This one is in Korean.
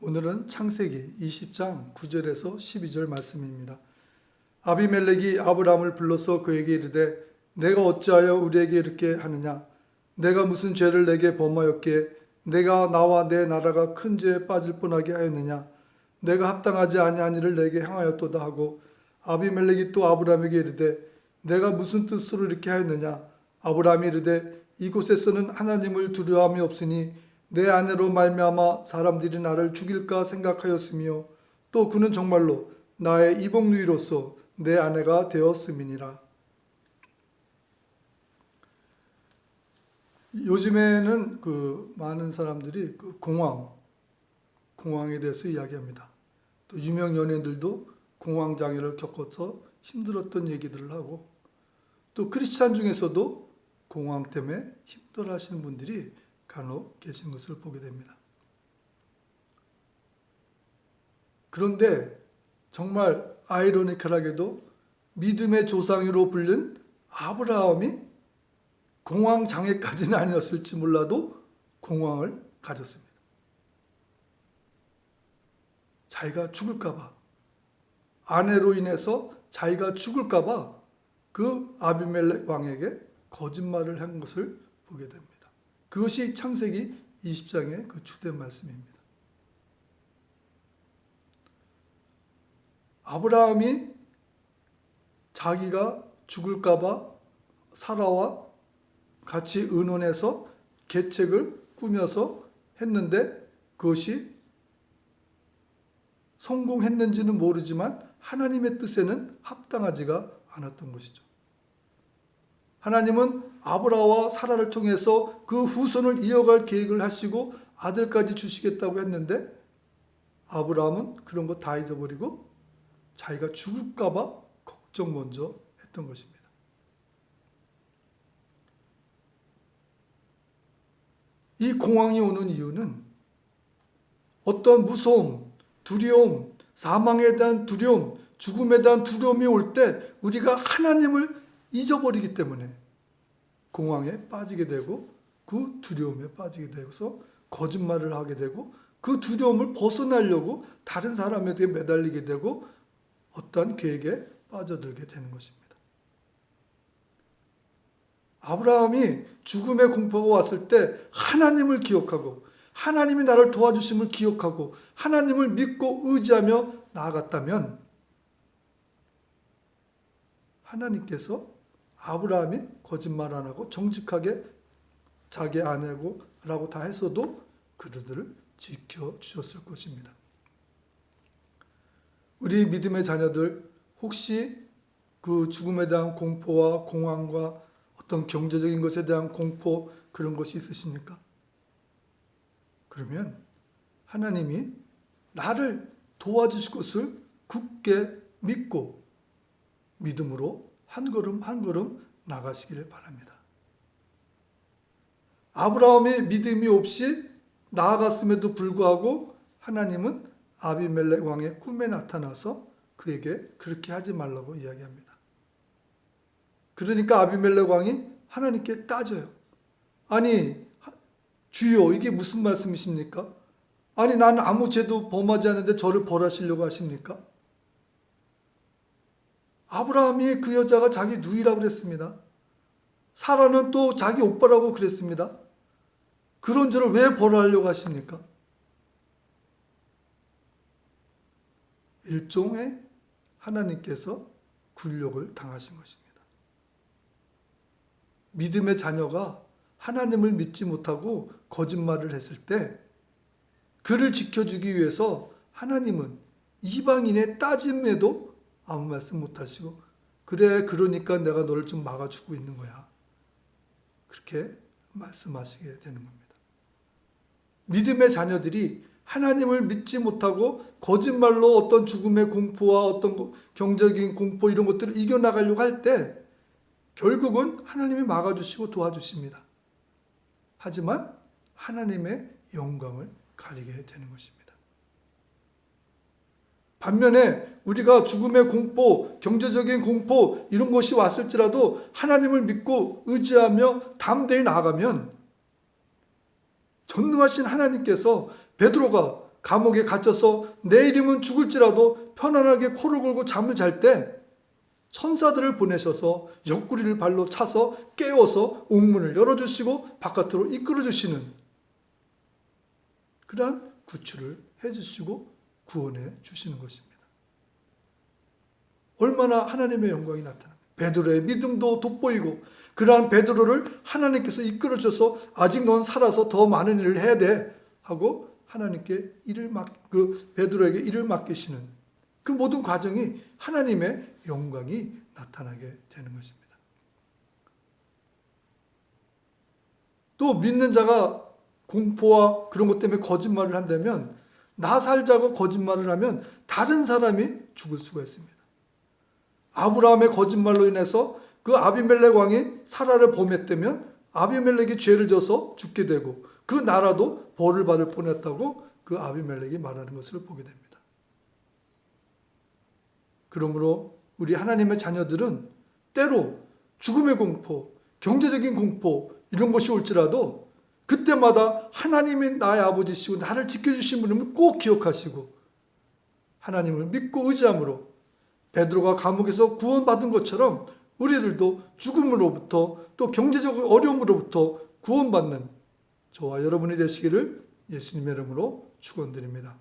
오늘은 창세기 20장 9절에서 12절 말씀입니다. 아비멜렉이 아브라함을 불러서 그에게 이르되 내가 어찌하여 우리에게 이렇게 하느냐? 내가 무슨 죄를 내게 범하였기에 내가 나와 내 나라가 큰 죄에 빠질 뻔하게 하였느냐? 내가 합당하지 아니한 일을 내게 행하였도다 하고 아비멜렉이 또 아브라함에게 이르되 내가 무슨 뜻으로 이렇게 하였느냐? 아브라함이 이르되 이곳에서는 하나님을 두려움이 없으니 내 아내로 말미암아 사람들이 나를 죽일까 생각하였으며 또 그는 정말로 나의 이복누이로서 내 아내가 되었음이니라. 요즘에는 많은 사람들이 공황에 대해서 이야기합니다. 또 유명 연예인들도 공황 장애를 겪어서 힘들었던 얘기들을 하고, 또 크리스찬 중에서도 공황 때문에 힘들어하시는 분들이 간혹 계신 것을 보게 됩니다. 그런데 정말 아이러니컬하게도 믿음의 조상으로 불린 아브라함이 공황 장애까지는 아니었을지 몰라도 공황을 가졌습니다. 자기가 죽을까 봐, 아내로 인해서 자기가 죽을까 봐 그 아비멜렉 왕에게 거짓말을 한 것을 보게 됩니다. 그것이 창세기 20장의 그 주된 말씀입니다. 아브라함이 자기가 죽을까 봐 사라와 같이 의논해서 계책을 꾸며서 했는데 그것이 성공했는지는 모르지만 하나님의 뜻에는 합당하지가 않았던 것이죠. 하나님은 아브라함과 사라를 통해서 그 후손을 이어갈 계획을 하시고 아들까지 주시겠다고 했는데 아브라함은 그런 거 다 잊어버리고 자기가 죽을까 봐 걱정 먼저 했던 것입니다. 이 공황이 오는 이유는 어떤 무서움, 두려움, 사망에 대한 두려움, 죽음에 대한 두려움이 올 때 우리가 하나님을 잊어버리기 때문에 공황에 빠지게 되고 그 두려움에 빠지게 되어서 거짓말을 하게 되고 그 두려움을 벗어나려고 다른 사람에게 매달리게 되고 어떠한 계획에 빠져들게 되는 것입니다. 아브라함이 죽음의 공포가 왔을 때 하나님을 기억하고 하나님이 나를 도와주심을 기억하고 하나님을 믿고 의지하며 나아갔다면 하나님께서 아브라함이 거짓말 안 하고 정직하게 자기 아내라고 다 했어도 그들을 지켜주셨을 것입니다. 우리 믿음의 자녀들 혹시 그 죽음에 대한 공포와 공황과 어떤 경제적인 것에 대한 공포 그런 것이 있으십니까? 그러면 하나님이 나를 도와주실 것을 굳게 믿고 믿음으로 한 걸음 한 걸음 나가시기를 바랍니다. 아브라함이 믿음이 없이 나아갔음에도 불구하고 하나님은 아비멜렉 왕의 꿈에 나타나서 그에게 그렇게 하지 말라고 이야기합니다. 그러니까 아비멜렉 왕이 하나님께 따져요. 아니 주여 이게 무슨 말씀이십니까? 아니 나는 아무 죄도 범하지 않는데 저를 벌하시려고 하십니까? 아브라함이 그 여자가 자기 누이라고 그랬습니다. 사라는 또 자기 오빠라고 그랬습니다. 그런 저를 왜 벌하려고 하십니까? 일종의 하나님께서 굴욕을 당하신 것입니다. 믿음의 자녀가 하나님을 믿지 못하고 거짓말을 했을 때 그를 지켜주기 위해서 하나님은 이방인의 따짐에도 아무 말씀 못하시고 그래 그러니까 내가 너를 좀 막아주고 있는 거야. 그렇게 말씀하시게 되는 겁니다. 믿음의 자녀들이 하나님을 믿지 못하고 거짓말로 어떤 죽음의 공포와 어떤 경제적인 공포 이런 것들을 이겨나가려고 할 때 결국은 하나님이 막아주시고 도와주십니다. 하지만 하나님의 영광을 가리게 되는 것입니다. 반면에 우리가 죽음의 공포, 경제적인 공포 이런 것이 왔을지라도 하나님을 믿고 의지하며 담대히 나아가면 전능하신 하나님께서 베드로가 감옥에 갇혀서 내일이면 죽을지라도 편안하게 코를 골고 잠을 잘 때 천사들을 보내셔서 옆구리를 발로 차서 깨워서 옥문을 열어주시고 바깥으로 이끌어주시는 그러한 구출을 해주시고 구원해 주시는 것입니다. 얼마나 하나님의 영광이 나타납니다. 베드로의 믿음도 돋보이고 그러한 베드로를 하나님께서 이끌어 주셔서 아직 넌 살아서 더 많은 일을 해야 돼 하고 하나님께 베드로에게 일을 맡기시는 그 모든 과정이 하나님의 영광이 나타나게 되는 것입니다. 또 믿는 자가 공포와 그런 것 때문에 거짓말을 한다면 나 살자고 거짓말을 하면 다른 사람이 죽을 수가 있습니다. 아브라함의 거짓말로 인해서 그 아비멜렉 왕이 사라를 범했다면 아비멜렉이 죄를 져서 죽게 되고 그 나라도 벌을 받을 뻔했다고 그 아비멜렉이 말하는 것을 보게 됩니다. 그러므로 우리 하나님의 자녀들은 때로 죽음의 공포, 경제적인 공포 이런 것이 올지라도 그때마다 하나님이 나의 아버지시고 나를 지켜주신 분임을 꼭 기억하시고 하나님을 믿고 의지함으로 베드로가 감옥에서 구원받은 것처럼 우리들도 죽음으로부터 또 경제적 어려움으로부터 구원받는 저와 여러분이 되시기를 예수님의 이름으로 축원드립니다.